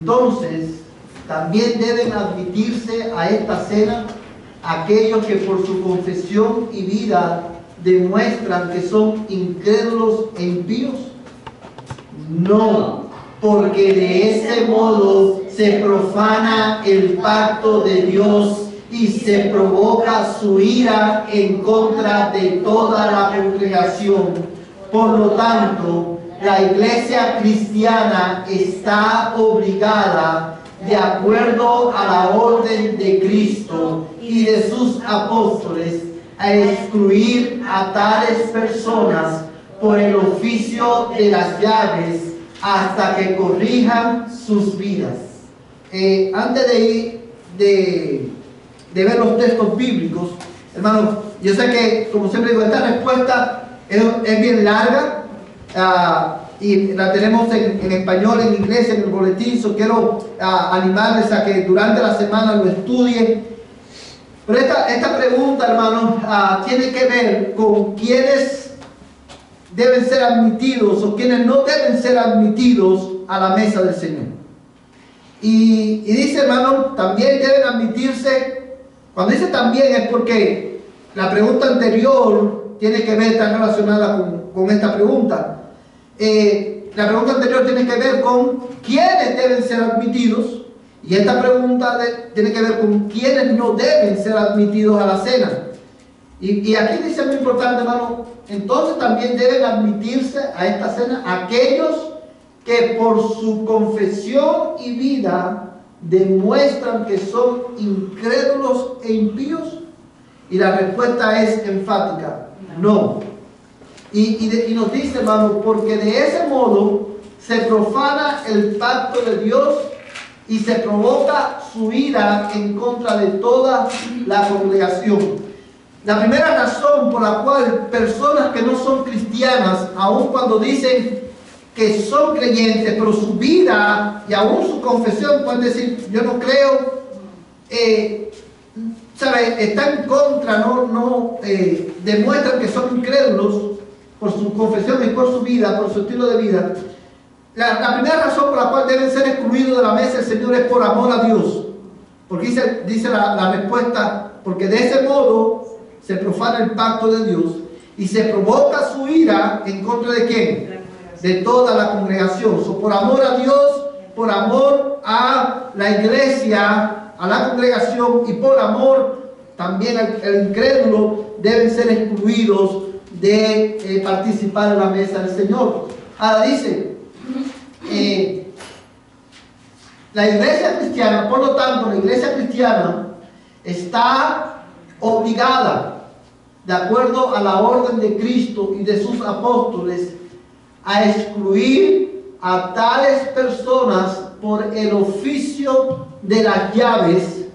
Entonces, también deben admitirse a esta cena aquellos que por su confesión y vida demuestran que son incrédulos e impíos. No, porque de ese modo se profana el pacto de Dios y se provoca su ira en contra de toda la congregación. Por lo tanto, la iglesia cristiana está obligada, de acuerdo a la orden de Cristo y de sus apóstoles, a excluir a tales personas por el oficio de las llaves hasta que corrijan sus vidas. Antes de ver los textos bíblicos, hermanos, yo sé que, como siempre digo, esta respuesta es bien larga. Y la tenemos en español, en inglés, en el boletín. Quiero animarles a que durante la semana lo estudien. Pero esta pregunta, hermanos, tiene que ver con quiénes deben ser admitidos o quiénes no deben ser admitidos a la mesa del Señor. Y dice, hermanos, también deben admitirse. Cuando dice también es porque la pregunta anterior tiene que ver, está relacionada con esta pregunta. La pregunta anterior tiene que ver con quiénes deben ser admitidos, y esta pregunta tiene que ver con quiénes no deben ser admitidos a la cena. Y aquí dice muy importante, hermano, entonces también deben admitirse a esta cena aquellos que por su confesión y vida demuestran que son incrédulos e impíos. Y la respuesta es enfática: no. Y nos dice, hermano, porque de ese modo se profana el pacto de Dios y se provoca su ira en contra de toda la congregación. La primera razón por la cual personas que no son cristianas, aun cuando dicen que son creyentes, pero su vida y aún su confesión pueden decir, yo no creo, está en contra, no demuestran que son incrédulos por su confesión y por su vida, por su estilo de vida. La primera razón por la cual deben ser excluidos de la mesa del Señor es por amor a Dios. Porque dice la respuesta, porque de ese modo se profana el pacto de Dios y se provoca su ira en contra de ¿quién? De toda la congregación. Por amor a Dios, por amor a la iglesia, a la congregación, y por amor también al incrédulo, deben ser excluidos de participar en la mesa del Señor. Ahora dice, la iglesia cristiana, por lo tanto, la iglesia cristiana está obligada, de acuerdo a la orden de Cristo y de sus apóstoles, a excluir a tales personas por el oficio de las llaves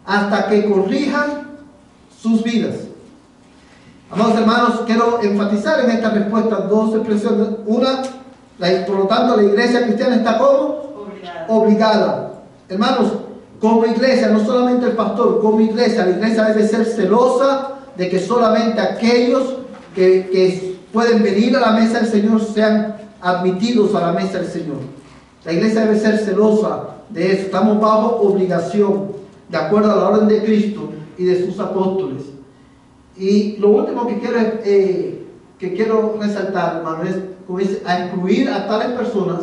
hasta que corrijan sus vidas. Amados hermanos, quiero enfatizar en esta respuesta dos expresiones. Una, por lo tanto, la iglesia cristiana está como obligada. Hermanos, como iglesia, no solamente el pastor, como iglesia, la iglesia debe ser celosa de que solamente aquellos que pueden venir a la mesa del Señor sean admitidos a la mesa del Señor. La iglesia debe ser celosa de eso. Estamos bajo obligación, de acuerdo a la orden de Cristo y de sus apóstoles. Y lo último que quiero resaltar, hermano, es a excluir a tales personas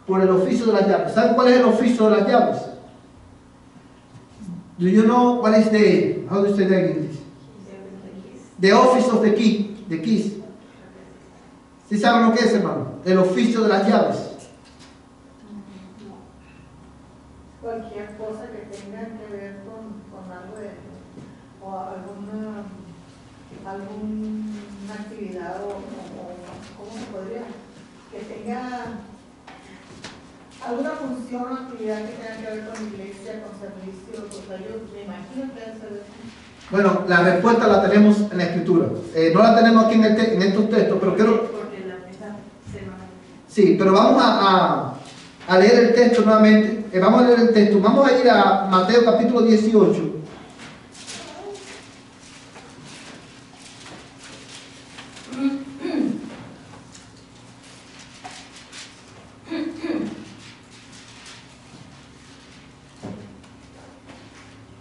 por el oficio de las llaves. ¿Saben cuál es el oficio de las llaves? Do you know what is how do you say that in English? The office of the key, the keys. ¿Sí saben lo que es, hermano? El oficio de las llaves. Cualquier cosa que tenga que ver con algo o alguna actividad ¿cómo se podría? Que tenga alguna función o actividad que tenga que ver con iglesia, con servicio, yo me imagino que debe ser. Bueno, la respuesta la tenemos en la Escritura. No la tenemos aquí en estos textos, pero quiero... Sí, pero vamos a leer el texto nuevamente. Vamos a leer el texto. Vamos a ir a Mateo capítulo 18.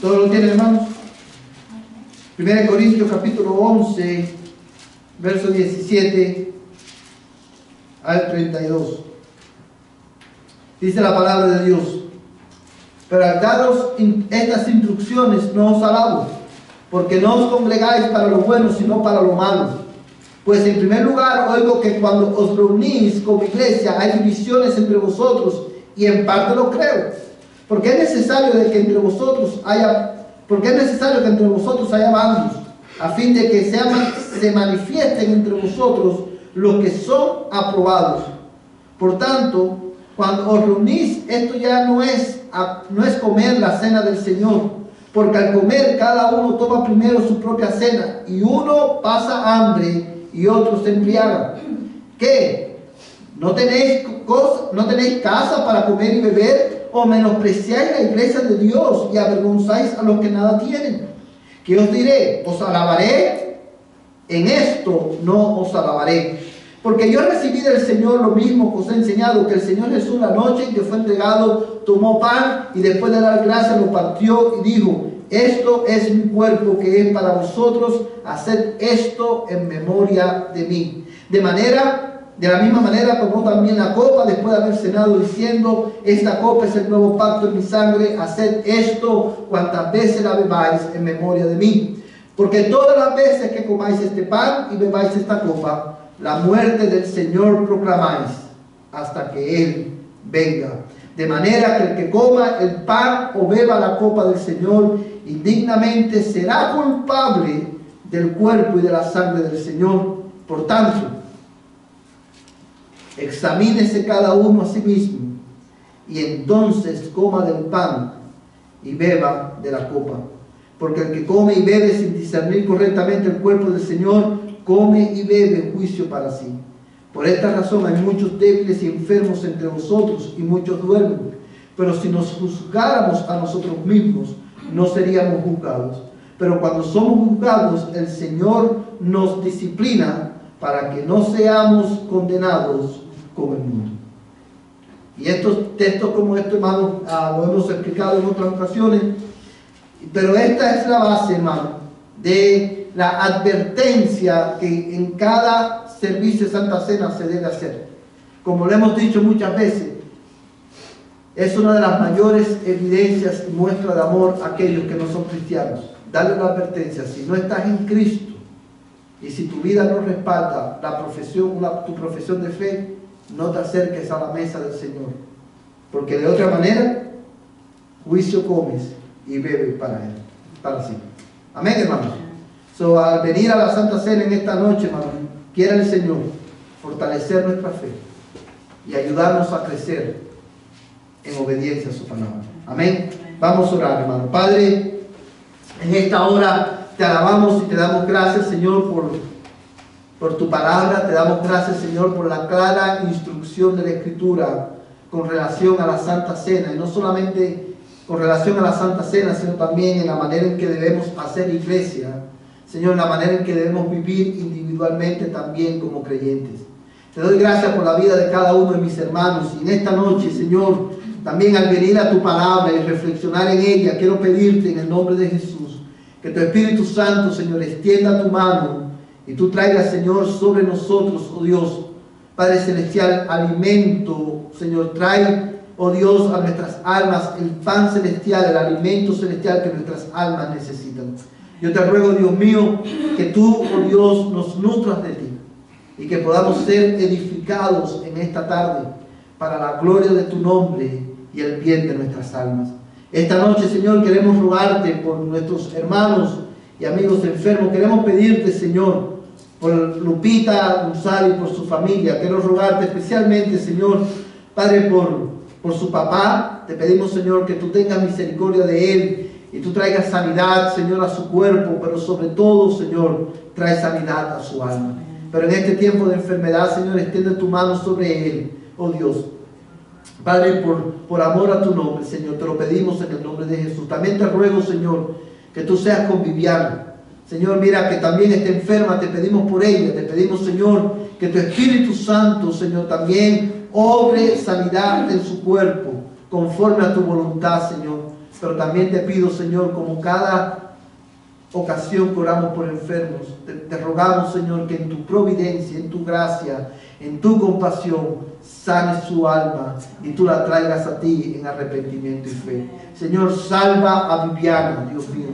¿Todos lo tienen, hermanos? 1 Corintios capítulo 11, verso 17 al 32. Dice la palabra de Dios: pero al daros estas instrucciones no os alabo, porque no os congregáis para lo bueno, sino para lo malo. Pues en primer lugar oigo que cuando os reunís como iglesia hay divisiones entre vosotros, y en parte lo creo. Porque es necesario que entre vosotros haya bandos, a fin de que se manifiesten entre vosotros los que son aprobados. Por tanto, cuando os reunís, esto ya no es comer la cena del Señor, porque al comer cada uno toma primero su propia cena, y uno pasa hambre y otro se embriaga. ¿Qué? ¿No tenéis casa para comer y beber? ¿O menospreciáis la iglesia de Dios y avergonzáis a los que nada tienen? ¿Qué os diré? ¿Os alabaré? En esto no os alabaré. Porque yo recibí del Señor lo mismo que os he enseñado, que el Señor Jesús, la noche en que fue entregado, tomó pan y después de dar gracias lo partió y dijo: esto es mi cuerpo que es para vosotros, haced esto en memoria de mí. De la misma manera tomó también la copa después de haber cenado, diciendo: esta copa es el nuevo pacto en mi sangre, haced esto cuantas veces la bebáis en memoria de mí. Porque todas las veces que comáis este pan y bebáis esta copa, la muerte del Señor proclamáis hasta que Él venga. De manera que el que coma el pan o beba la copa del Señor indignamente será culpable del cuerpo y de la sangre del Señor. Por tanto, examínese cada uno a sí mismo, y entonces coma del pan y beba de la copa. Porque el que come y bebe sin discernir correctamente el cuerpo del Señor, come y bebe juicio para sí. Por esta razón hay muchos débiles y enfermos entre vosotros, y muchos duermen. Pero si nos juzgáramos a nosotros mismos, no seríamos juzgados. Pero cuando somos juzgados, el Señor nos disciplina para que no seamos condenados como el mundo. Y estos textos como estos, hermanos, lo hemos explicado en otras ocasiones, pero esta es la base, hermano, de la advertencia que en cada servicio de Santa Cena se debe hacer. Como lo hemos dicho muchas veces, es una de las mayores evidencias y muestras de amor a aquellos que no son cristianos. Darle la advertencia: si no estás en Cristo y si tu vida no respalda tu profesión de fe, no te acerques a la mesa del Señor, porque de otra manera juicio comes y bebes para sí. Amén, hermanos. Al venir a la Santa Cena en esta noche, hermanos, quiera el Señor fortalecer nuestra fe y ayudarnos a crecer en obediencia a su palabra. Amén. Vamos a orar, hermano. Padre, en esta hora te alabamos y te damos gracias, Señor, por tu palabra. Te damos gracias, Señor, por la clara instrucción de la Escritura con relación a la Santa Cena, y no solamente con relación a la Santa Cena, sino también en la manera en que debemos hacer iglesia, Señor, en la manera en que debemos vivir individualmente también como creyentes. Te doy gracias por la vida de cada uno de mis hermanos, y en esta noche, Señor, también al venir a tu palabra y reflexionar en ella, quiero pedirte en el nombre de Jesús que tu Espíritu Santo, Señor, extienda tu mano y tú traigas, Señor, sobre nosotros, oh Dios, Padre Celestial, alimento, Señor, trae, oh Dios, a nuestras almas el pan celestial, el alimento celestial que nuestras almas necesitan. Yo te ruego, Dios mío, que tú, oh Dios, nos nutras de ti y que podamos ser edificados en esta tarde para la gloria de tu nombre y el bien de nuestras almas. Esta noche, Señor, queremos rogarte por nuestros hermanos y amigos enfermos. Queremos pedirte, Señor, por Lupita González y por su familia. Quiero rogarte especialmente, Señor, Padre, por su papá. Te pedimos, Señor, que tú tengas misericordia de él y tú traigas sanidad, Señor, a su cuerpo, pero sobre todo, Señor, trae sanidad a su alma. Pero en este tiempo de enfermedad, Señor, extiende tu mano sobre él, oh Dios. Padre, por amor a tu nombre, Señor, te lo pedimos en el nombre de Jesús. También te ruego, Señor, que tú seas con Viviana. Señor, mira que también está enferma, te pedimos por ella. Te pedimos, Señor, que tu Espíritu Santo, Señor, también obre sanidad en su cuerpo, conforme a tu voluntad, Señor. Pero también te pido, Señor, como cada ocasión que oramos por enfermos, te rogamos, Señor, que en tu providencia, en tu gracia, en tu compasión, sanes su alma y tú la traigas a ti en arrepentimiento y fe. Señor, salva a Viviana, Dios mío.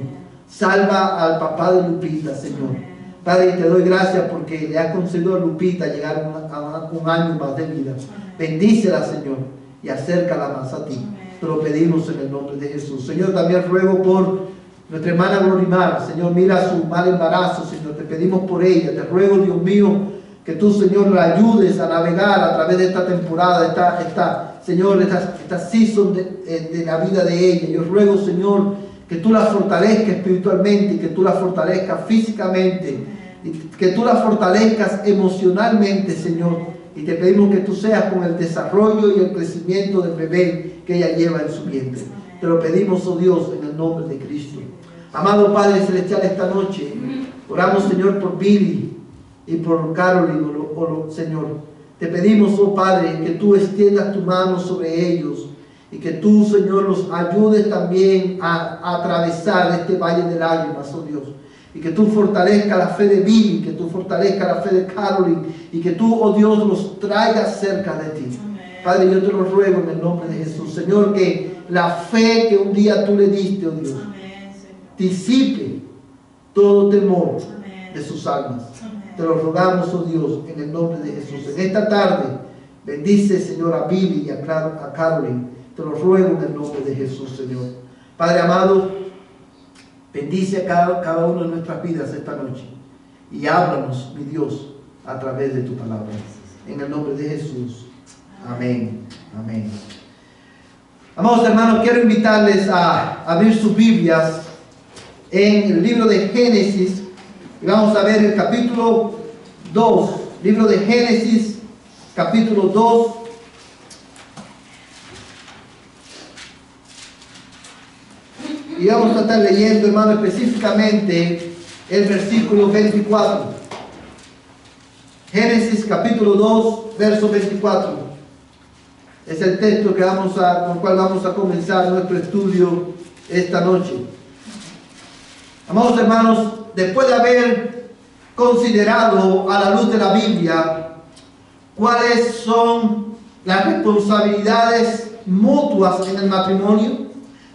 Salva al papá de Lupita, Señor. Padre, te doy gracias porque le has concedido a Lupita llegar a un año más de vida. Bendícela, Señor, y acércala más a ti. Te lo pedimos en el nombre de Jesús. Señor, también ruego por nuestra hermana Glorimar. Señor, mira su mal embarazo, Señor. Te pedimos por ella. Te ruego, Dios mío, que tú, Señor, la ayudes a navegar a través de esta temporada, Señor, esta season de la vida de ella. Yo ruego, Señor, que tú la fortalezcas espiritualmente, que tú la fortalezcas físicamente, y que tú la fortalezcas emocionalmente, Señor. Y te pedimos que tú seas con el desarrollo y el crecimiento del bebé que ella lleva en su vientre. Te lo pedimos, oh Dios, en el nombre de Cristo. Amado Padre Celestial, esta noche oramos, Señor, por Billy y por Caroline, Señor. Te pedimos, oh Padre, que tú extiendas tu mano sobre ellos y que tú, Señor, los ayudes también a atravesar este valle de lágrimas, oh Dios. Y que tú fortalezcas la fe de Billy, que tú fortalezcas la fe de Caroline y que tú, oh Dios, los traigas cerca de ti. Padre, yo te lo ruego en el nombre de Jesús. Señor, que la fe que un día tú le diste, oh Dios, disipe todo temor de sus almas. Te lo rogamos, oh Dios, en el nombre de Jesús. En esta tarde, bendice, Señor, a Billy y a Caroline. Te lo ruego en el nombre de Jesús, Señor. Padre amado, bendice a cada uno de nuestras vidas esta noche. Y háblanos, mi Dios, a través de tu palabra. En el nombre de Jesús. Amén. Amén. Amados hermanos, quiero invitarles a abrir sus Biblias en el libro de Génesis. Y vamos a ver el capítulo 2. Libro de Génesis, capítulo 2. Y vamos a estar leyendo, hermano, específicamente el versículo 24. Génesis capítulo 2, verso 24. Es el texto con el cual vamos a comenzar nuestro estudio esta noche. Amados hermanos, después de haber considerado a la luz de la Biblia cuáles son las responsabilidades mutuas en el matrimonio,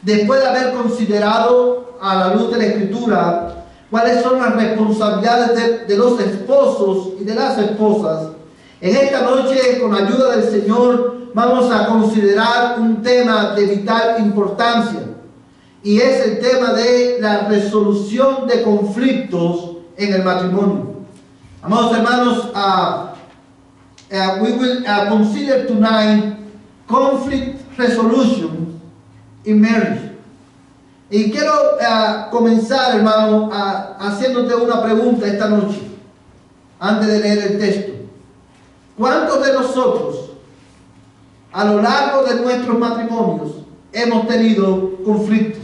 después de haber considerado a la luz de la Escritura cuáles son las responsabilidades de los esposos y de las esposas, en esta noche, con la ayuda del Señor, vamos a considerar un tema de vital importancia, y es el tema de la resolución de conflictos en el matrimonio. Amados hermanos, we will consider tonight conflict resolution in marriage. Y quiero comenzar, hermano, haciéndote una pregunta esta noche, antes de leer el texto. ¿Cuántos de nosotros, a lo largo de nuestros matrimonios, hemos tenido conflictos?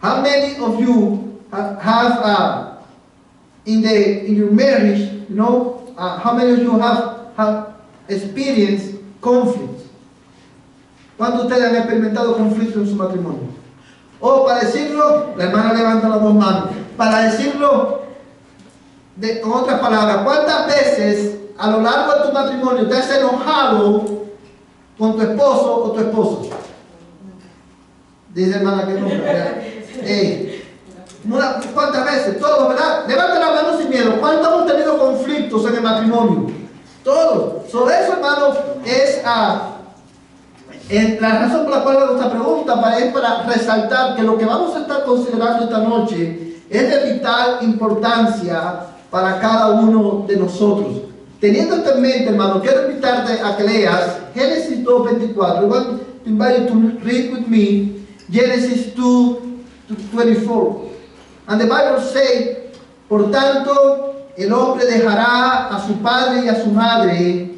How many of you have in your marriage, how many of you have experienced conflicts? ¿Cuántos de ustedes han experimentado conflictos en su matrimonio? O para decirlo, la hermana levanta las dos manos. Para decirlo con otras palabras, ¿cuántas veces a lo largo de tu matrimonio te has enojado con tu esposo o tu esposa? Dice hermana que no, ¿verdad? ¿Cuántas veces? Todos, ¿verdad? Levanta la mano sin miedo. ¿Cuántos hemos tenido conflictos en el matrimonio? Todos. Sobre eso, hermano, es la razón por la cual hago esta pregunta es para resaltar que lo que vamos a estar considerando esta noche es de vital importancia para cada uno de nosotros. Teniendo esto en mente, hermano, quiero invitarte a que leas Génesis 2:24. I want to invite you to read with me Genesis 2:24. And the Bible says, por tanto, el hombre dejará a su padre y a su madre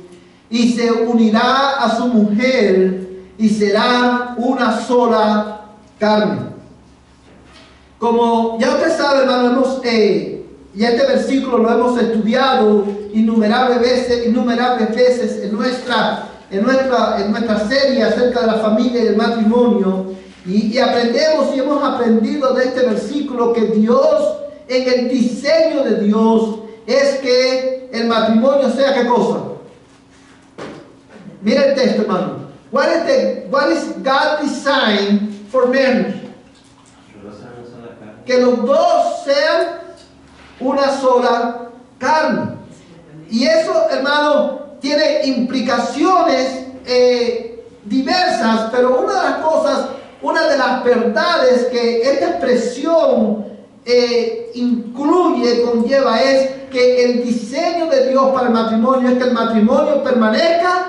y se unirá a su mujer y será una sola carne. Como ya usted sabe, hermano, ya este versículo lo hemos estudiado innumerables veces en nuestra serie acerca de la familia y el matrimonio. Y aprendemos y hemos aprendido de este versículo que Dios, en el diseño de Dios, es que el matrimonio sea ¿qué cosa? Mira el texto, hermano. What is God's design for marriage? Que los dos sean una sola carne. Y eso, hermano, tiene implicaciones diversas, pero una de las verdades que esta expresión conlleva es que el diseño de Dios para el matrimonio es que el matrimonio permanezca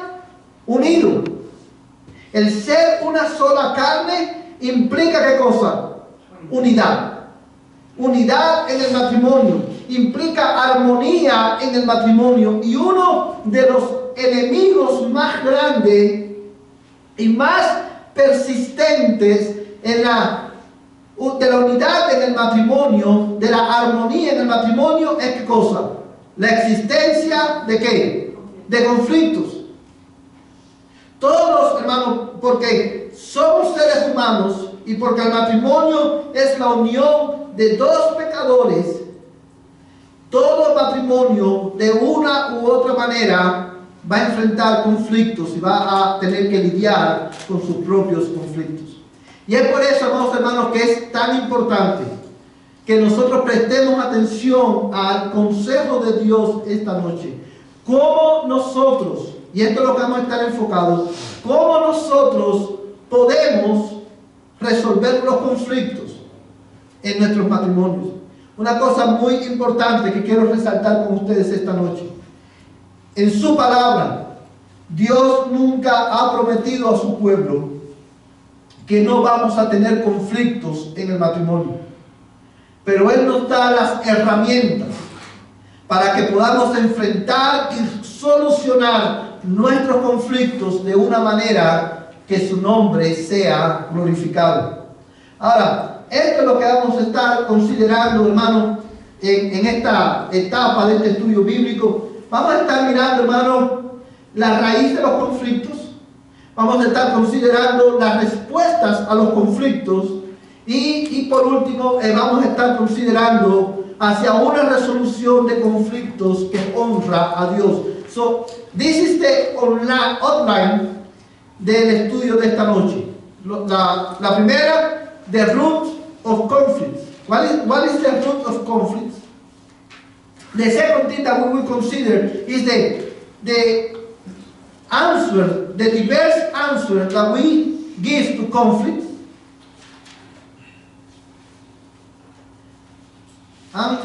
unido. El ser una sola carne implica ¿qué cosa? Unidad. Unidad en el matrimonio implica armonía en el matrimonio, y uno de los enemigos más grandes y más persistentes de la unidad en el matrimonio, de la armonía en el matrimonio, es ¿qué cosa? La existencia de ¿qué? De conflictos. Todos, hermanos, porque somos seres humanos y porque el matrimonio es la unión de dos pecadores, todo matrimonio de una u otra manera va a enfrentar conflictos y va a tener que lidiar con sus propios conflictos. Y es por eso, amados hermanos, que es tan importante que nosotros prestemos atención al consejo de Dios esta noche. Cómo nosotros, y esto es lo que vamos a estar enfocados, cómo nosotros podemos resolver los conflictos en nuestros matrimonios. Una cosa muy importante que quiero resaltar con ustedes esta noche. En su palabra, Dios nunca ha prometido a su pueblo que no vamos a tener conflictos en el matrimonio. Pero Él nos da las herramientas para que podamos enfrentar y solucionar nuestros conflictos de una manera que su nombre sea glorificado. Ahora, esto es lo que vamos a estar considerando, hermano, en esta etapa de este estudio bíblico. Vamos a estar mirando, hermano, la raíz de los conflictos. Vamos a estar considerando las respuestas a los conflictos. Y por último, vamos a estar considerando hacia una resolución de conflictos que honra a Dios. So, this is the outline del estudio de esta noche. La primera, the root of conflicts. What is the root of conflicts? The second thing that we will consider is the answer, the diverse answer that we give to conflicts. And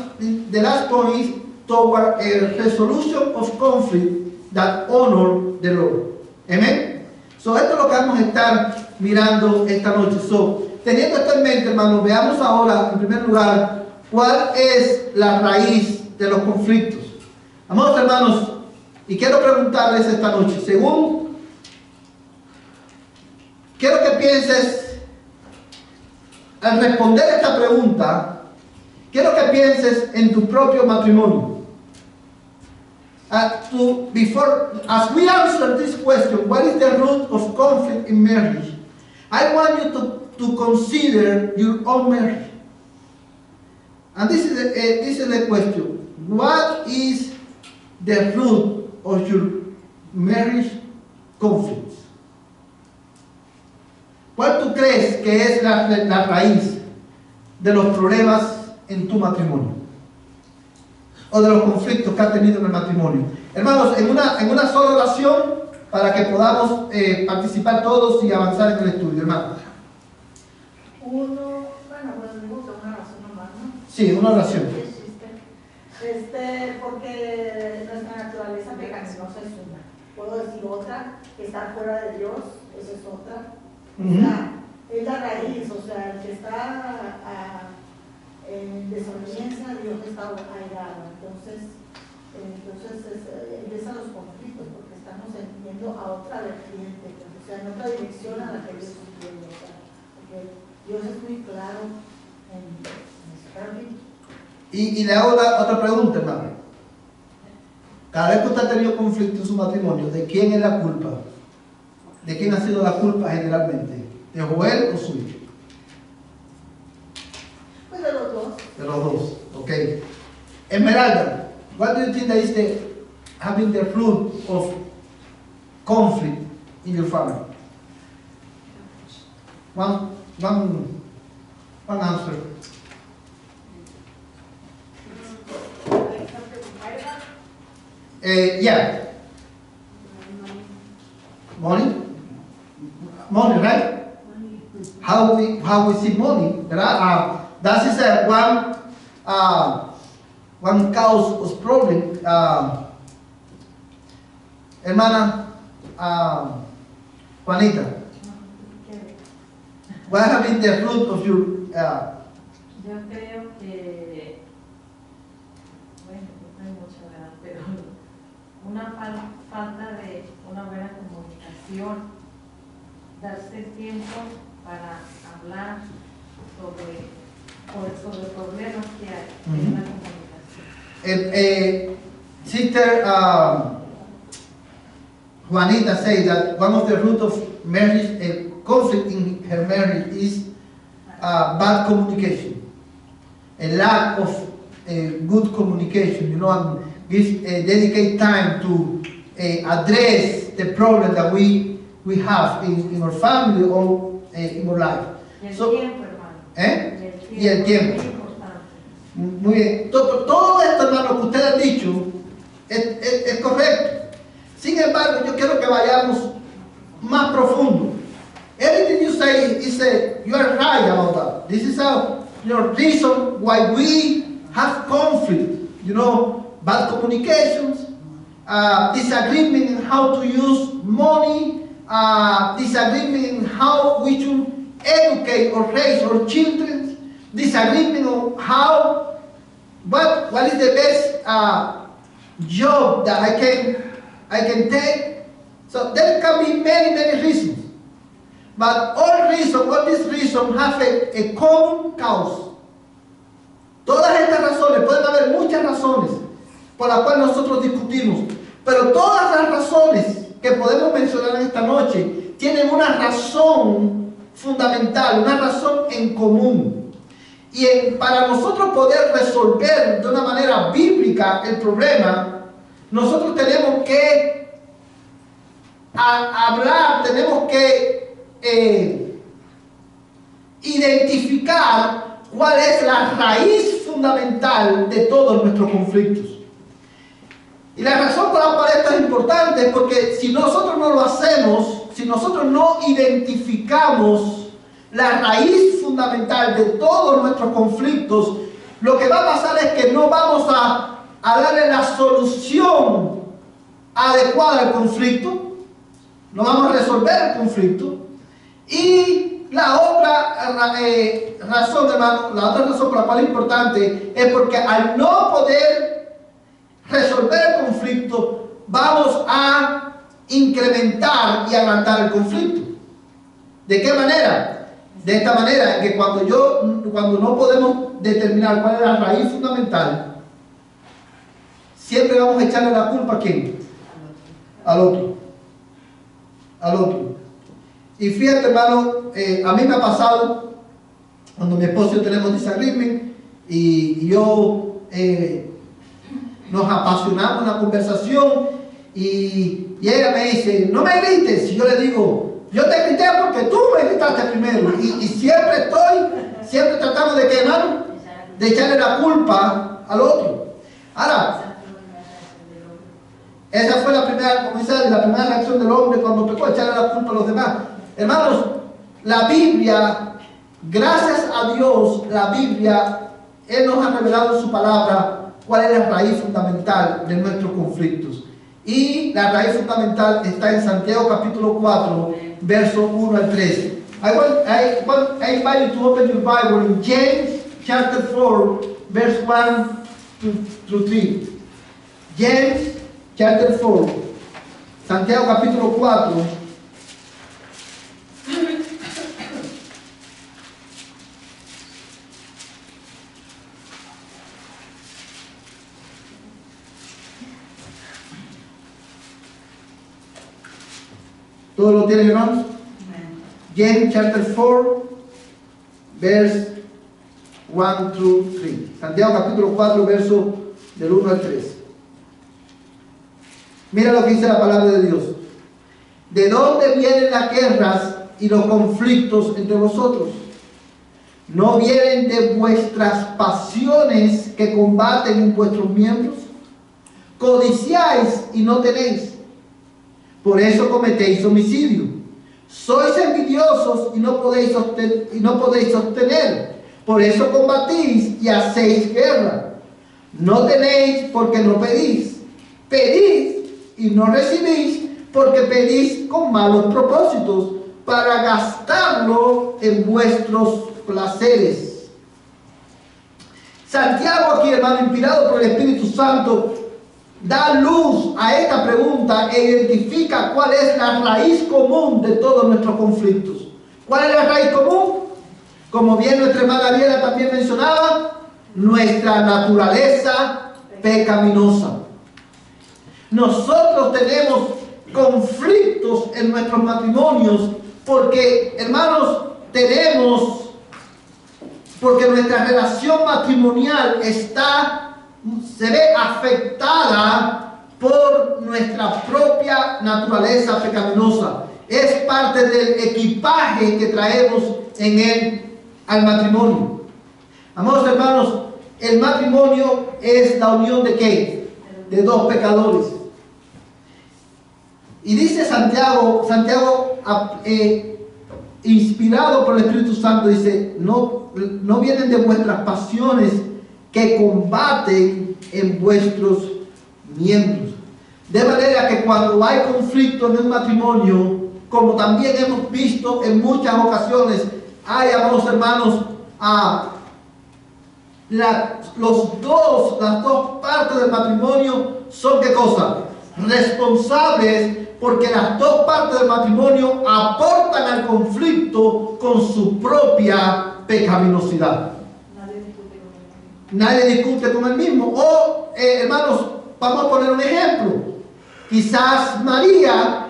the last point is toward a resolution of conflict that honor the Lord. Amen. So, esto es lo que vamos a estar mirando esta noche. So, teniendo esto en mente, hermanos, veamos ahora, en primer lugar, cuál es la raíz de los conflictos. Amados hermanos, y quiero preguntarles esta noche, quiero que pienses, al responder esta pregunta, quiero que pienses en tu propio matrimonio. As we answer this question, what is the root of conflict in marriage? I want you to consider your own marriage. And this is the question. What is the root of your marriage conflicts? ¿Cuál tú crees que es la raíz de los problemas en tu matrimonio? O de los conflictos que has tenido en el matrimonio. Hermanos, en una sola oración, para que podamos participar todos y avanzar en el estudio, hermanos. Digo que una oración nomás, ¿no? Sí, una oración. Porque nuestra naturaleza pecaminosa es una. Puedo decir otra, que está fuera de Dios, esa es otra. Es la raíz, o sea, el que está en desobediencia, Dios está airado. Entonces empiezan los conflictos porque estamos yendo a otra vertiente, o sea, en otra dirección a la que Dios quiere. O sea, porque Dios es muy claro en su término. Y le hago otra pregunta, hermano. Cada vez que usted ha tenido conflicto en su matrimonio, ¿de quién es la culpa? ¿De quién ha sido la culpa generalmente? ¿De Joel o suyo? de los dos. Okay. Esmeralda, what do you think that is having the root of conflict in your family? One answer. Yeah. Money, right? How we see money, right? That is one cause of problem. Hermana Juanita, what have been the root of your? Yo creo que, bueno, no hay mucha verdad, pero una falta de una buena comunicación, darse tiempo para hablar sobre problemas que hay en la comunicación. Sister Juanita said that one of the root of marriage, conflict in her marriage is bad communication, a lack of good communication, and dedicate time to address the problem that we have in our family or in our life. Y el tiempo, hermano. Y el tiempo. Es importante. Muy bien. Todo esto, hermano, que ustedes han dicho es correcto. Sin embargo, yo quiero que vayamos más profundo. Everything you say, you are right about that. This is your reason why we have conflict. Bad communications, disagreement in how to use money, disagreement in how we should educate or raise our children, disagreement on what is the best job that I can take. So there can be many reasons. But all these reasons have a common cause. Todas estas razones, pueden haber muchas razones por las cuales nosotros discutimos, pero todas las razones que podemos mencionar en esta noche tienen una razón fundamental, una razón en común. Y para nosotros poder resolver de una manera bíblica el problema, nosotros tenemos que hablar, tenemos que identificar cuál es la raíz fundamental de todos nuestros conflictos. Y la razón por la cual esto es importante es porque si nosotros no lo hacemos, si nosotros no identificamos la raíz fundamental de todos nuestros conflictos, lo que va a pasar es que no vamos a darle la solución adecuada al conflicto, no vamos a resolver el conflicto. Y la otra razón, hermano, la otra razón por la cual es importante es porque al no poder resolver el conflicto, vamos a incrementar y agrandar el conflicto. ¿De qué manera? De esta manera, que cuando no podemos determinar cuál es la raíz fundamental, siempre vamos a echarle la culpa ¿a quién? Al otro. Al otro. Y fíjate, hermano, a mí me ha pasado cuando mi esposo y yo tenemos disagreement y yo nos apasionamos en la conversación y ella me dice, no me grites. Y yo le digo, yo te grité porque tú me gritaste primero. Y siempre tratamos de que, hermano, de echarle la culpa al otro. Ahora, esa fue la primera reacción del hombre cuando pecó, echarle la culpa a los demás. Hermanos, la Biblia, gracias a Dios, la Biblia, Él nos ha revelado en su palabra cuál es la raíz fundamental de nuestros conflictos. Y la raíz fundamental está en Santiago capítulo 4, versos 1 al 3. I invite you to open your Bible in James chapter 4, verse 1 through 3. James chapter 4, Santiago capítulo 4. ¿Todo lo tienen, hermanos? James chapter 4, verse 1 through 3. Santiago capítulo 4, verso del 1 al 3. Mira lo que dice la palabra de Dios. ¿De dónde vienen las guerras y los conflictos entre vosotros? ¿No vienen de vuestras pasiones que combaten en vuestros miembros? Codiciáis y no tenéis, por eso cometéis homicidio. Sois envidiosos y no podéis sostener, por eso combatís y hacéis guerra. No tenéis porque no pedís. Pedís y no recibís porque pedís con malos propósitos para gastarlo en vuestros placeres. Santiago aquí, hermano, inspirado por el Espíritu Santo, da luz a esta pregunta e identifica cuál es la raíz común de todos nuestros conflictos. ¿Cuál es la raíz común? Como bien nuestra hermana Ariela también mencionaba, nuestra naturaleza pecaminosa. Nosotros tenemos conflictos en nuestros matrimonios porque, hermanos, porque nuestra relación matrimonial se ve afectada por nuestra propia naturaleza pecaminosa. Es parte del equipaje que traemos al matrimonio. Amados hermanos, el matrimonio es la unión ¿de qué? De dos pecadores. Y dice Santiago, inspirado por el Espíritu Santo, dice, no vienen de vuestras pasiones que combaten en vuestros miembros. De manera que cuando hay conflicto en un matrimonio, como también hemos visto en muchas ocasiones, hay, amados hermanos, las dos partes del matrimonio son ¿qué cosa? Responsables, porque las dos partes del matrimonio aportan al conflicto con su propia pecaminosidad. Nadie discute con el mismo. O, hermanos, vamos a poner un ejemplo. Quizás María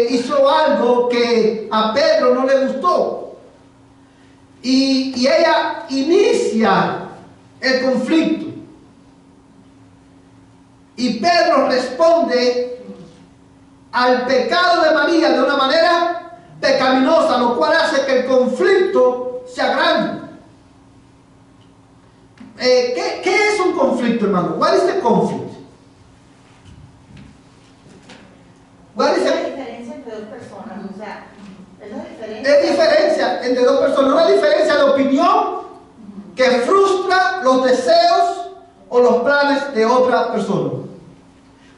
hizo algo que a Pedro no le gustó. Y ella inicia el conflicto. Y Pedro responde al pecado de María de una manera pecaminosa, lo cual hace que el conflicto se agrande. ¿Qué es un conflicto, hermano? What is the conflict? Es la diferencia entre dos personas, o sea, es la diferencia. Es diferencia entre dos personas, una diferencia de opinión que frustra los deseos o los planes de otra persona.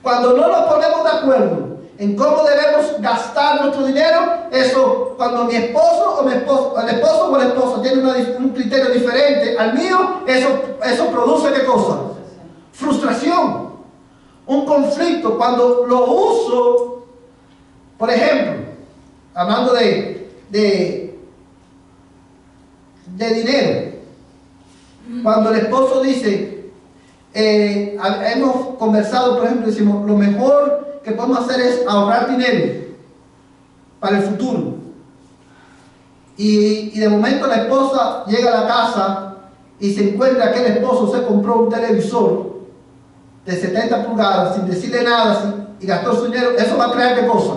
Cuando no nos ponemos de acuerdo en cómo debemos gastar nuestro dinero, eso, cuando mi esposo o el esposo o la esposa tiene un criterio diferente al mío, eso produce ¿qué cosa? Frustración. Un conflicto, cuando lo uso, por ejemplo, hablando de dinero, cuando el esposo dice, hemos conversado, por ejemplo, decimos, lo mejor que podemos hacer es ahorrar dinero para el futuro. Y de momento la esposa llega a la casa y se encuentra que el esposo se compró un televisor de 70 pulgadas sin decirle nada y gastó su dinero. Eso va a crear ¿qué cosa?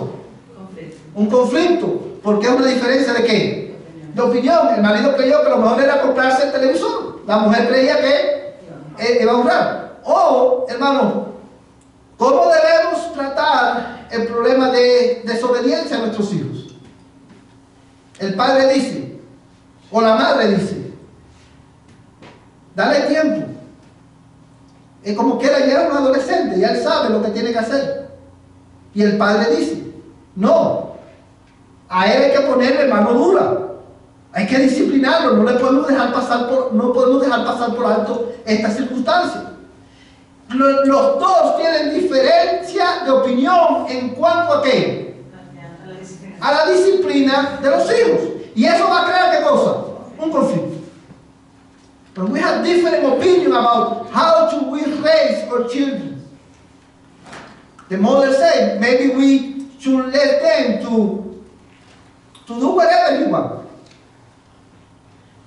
Un conflicto. Porque es una diferencia ¿de qué? De opinión. El marido creyó que lo mejor era comprarse el televisor. La mujer creía que iba a ahorrar. O, hermano, ¿cómo debemos tratar el problema de desobediencia a nuestros hijos? El padre dice, o la madre dice, dale tiempo. Es como que él ya es un adolescente, ya él sabe lo que tiene que hacer. Y el padre dice, no, a él hay que ponerle mano dura. Hay que disciplinarlo, no podemos dejar pasar por alto esta circunstancia. Los dos tienen diferencia de opinión en cuanto a ¿qué? A la disciplina de los hijos. Y eso va a crear ¿qué cosa? Un conflicto. But we have different opinion about how to we raise our children. The mother said, maybe we should let them to do whatever you want.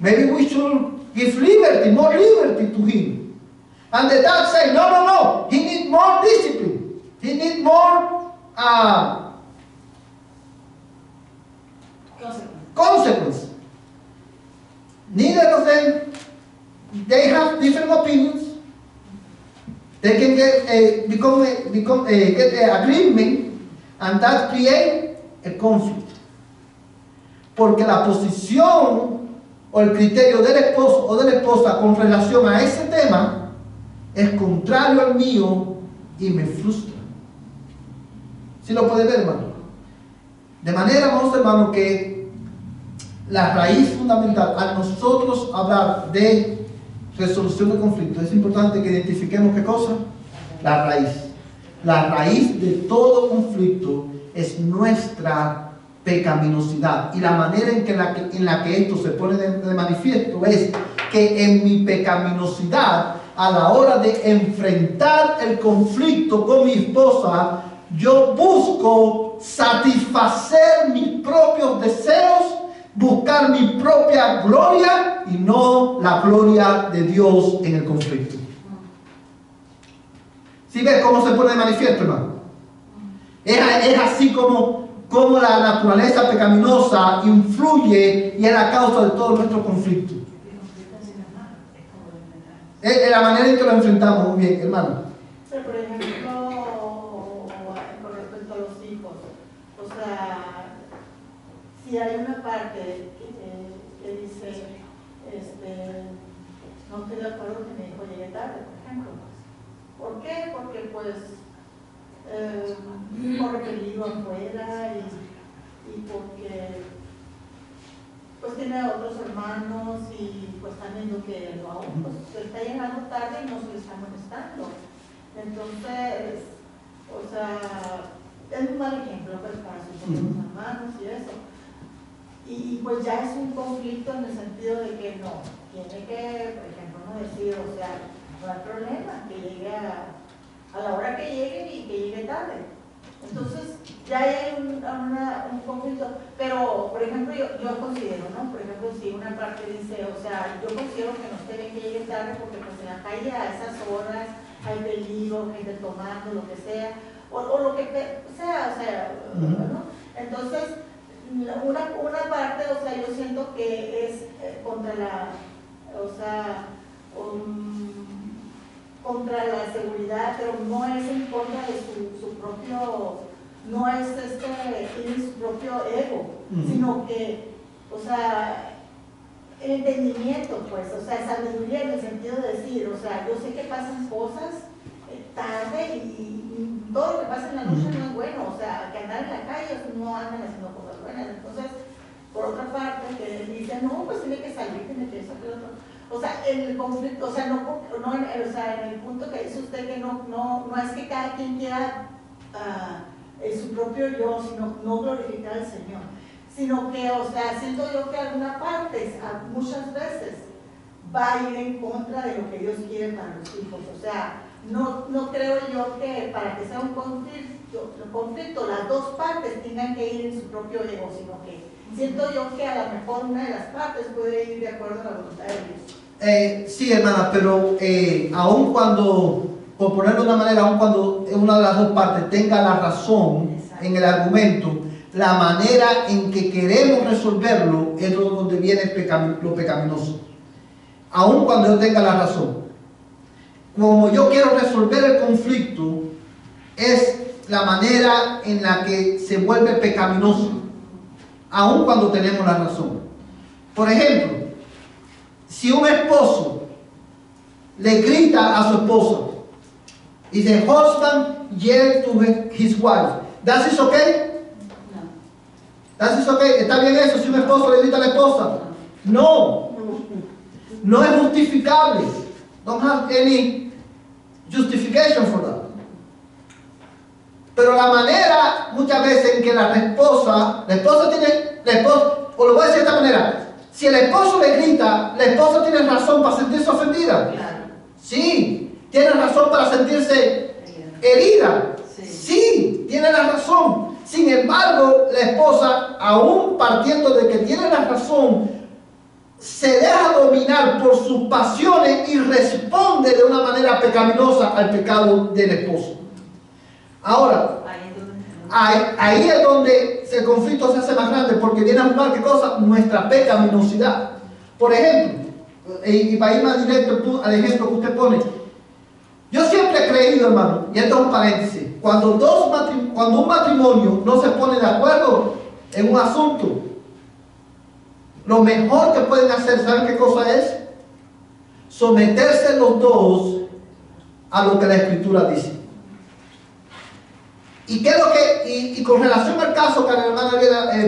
Maybe we should Give liberty, more liberty to him. And the dad say, no, no, no. He needs more discipline. He needs more consequence. Neither of them, they have different opinions. They can get an agreement, and that create a conflict. Porque la posición o el criterio del esposo o de la esposa con relación a ese tema es contrario al mío y me frustra. ¿Sí lo puede ver, hermano? De manera, vamos, hermano, que la raíz fundamental, al nosotros hablar de resolución de conflictos, es importante que identifiquemos ¿qué cosa? La raíz. La raíz de todo conflicto es nuestra pecaminosidad, y la manera en la que esto se pone de manifiesto es que en mi pecaminosidad, a la hora de enfrentar el conflicto con mi esposa, yo busco satisfacer mis propios deseos, buscar mi propia gloria y no la gloria de Dios en el conflicto. ¿Sí ves cómo se pone de manifiesto, hermano? Es así como la naturaleza pecaminosa influye y es la causa de todo nuestro conflicto. Es la manera en que lo enfrentamos. Muy bien, hermano. Pero, por ejemplo, con respecto a los hijos, o sea, si hay una parte que dice, no estoy de acuerdo que mi hijo llegue tarde, por ejemplo. ¿Por qué? Porque pues corre peligro afuera y porque pues tiene otros hermanos y pues están viendo que no, pues está llegando tarde y no se le está molestando. Entonces, o sea, es un mal ejemplo pues, para sus otros hermanos y eso. Y pues ya es un conflicto en el sentido de que no, tiene que, por ejemplo, no decir, o sea, no hay problema que llegue a la hora que llegue y que llegue tarde. Entonces, ya hay un conflicto. Pero, por ejemplo, yo considero, ¿no? Por ejemplo, si una parte dice, o sea, yo considero que no esté bien que llegue tarde porque pues en la calle a esas horas hay peligro, gente tomando, lo que sea, o lo que sea, ¿no? Entonces, una parte, o sea, yo siento que es contra la, o sea, contra la seguridad, pero no es en contra de su propio, no es en su propio ego, sino que, o sea, el entendimiento, pues, o sea, sabiduría en el sentido de decir, o sea, yo sé que pasan cosas tarde y todo lo que pasa en la noche no es bueno, o sea, que andar en la calle no andan haciendo cosas buenas. Entonces, por otra parte, que dice, no, pues tiene que salir, tiene que eso, que lo otro. O sea, el conflicto, o sea, o sea, en el punto que dice usted que no es que cada quien quiera su propio yo, sino no glorificar al Señor, sino que, o sea, siento yo que alguna parte, muchas veces, va a ir en contra de lo que Dios quiere para los hijos. O sea, no creo yo que para que sea un conflicto, las dos partes tengan que ir en su propio ego, sino que siento yo que a lo mejor una de las partes puede ir de acuerdo a la voluntad de Dios. Sí, hermana, pero aun cuando, por ponerlo de una manera, aun cuando una de las dos partes tenga la razón en el argumento, la manera en que queremos resolverlo es donde viene lo pecaminoso. Aun cuando yo tenga la razón, como yo quiero resolver el conflicto, es la manera en la que se vuelve pecaminoso, aun cuando tenemos la razón. Por ejemplo, si un esposo le grita a su esposa, dice, husband yell to his wife, ¿that is okay? No. ¿That is okay? ¿Está bien eso si un esposo le grita a la esposa? No. No es justificable. Don't have any justification for that. Pero la manera muchas veces en que la esposa tiene, o lo voy a decir de esta manera, si el esposo le grita, la esposa tiene razón para sentirse ofendida. Claro. Sí, tiene razón para sentirse herida. Sí, tiene la razón. Sin embargo, la esposa, aún partiendo de que tiene la razón, se deja dominar por sus pasiones y responde de una manera pecaminosa al pecado del esposo. Ahora, ahí es donde el conflicto se hace más grande, porque viene a jugar, ¿qué cosa? Nuestra pecaminosidad. Por ejemplo, y para ir más directo al ejemplo que usted pone, yo siempre he creído, hermano, y esto es un paréntesis, cuando un matrimonio no se pone de acuerdo en un asunto, lo mejor que pueden hacer, ¿saben qué cosa es? Someterse los dos a lo que la Escritura dice. ¿Y qué es lo que, y con relación al caso que la hermana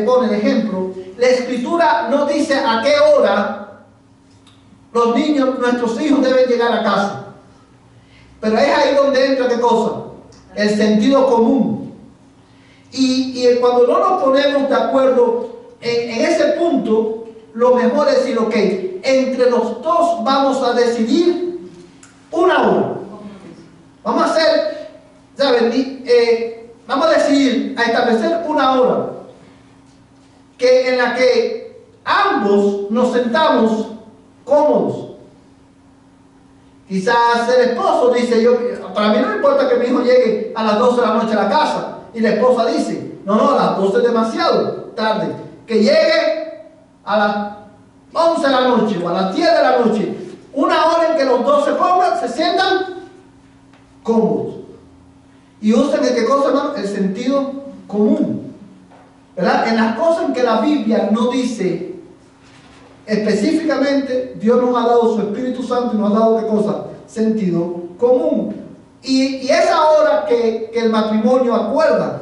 pone de ejemplo, la Escritura no dice a qué hora los niños, nuestros hijos deben llegar a casa? Pero es ahí donde entra, ¿qué cosa? El sentido común. Y cuando no nos ponemos de acuerdo en ese punto, lo mejor es decir, ok, entre los dos vamos a decidir una hora. Vamos a hacer, ¿saben? Vamos a decidir, a establecer una hora en la que ambos nos sentamos cómodos. Quizás el esposo dice, para mí no me importa que mi hijo llegue a las 12 de la noche a la casa. Y la esposa dice, no, a las 12 es demasiado tarde. Que llegue a las 11 de la noche o a las 10 de la noche. Una hora en que los dos se sientan cómodos. Y usen ¿qué cosa, hermano? El sentido común. ¿Verdad? En las cosas en que la Biblia no dice específicamente, Dios nos ha dado su Espíritu Santo y nos ha dado ¿qué cosa? Sentido común. Y esa hora que el matrimonio acuerda,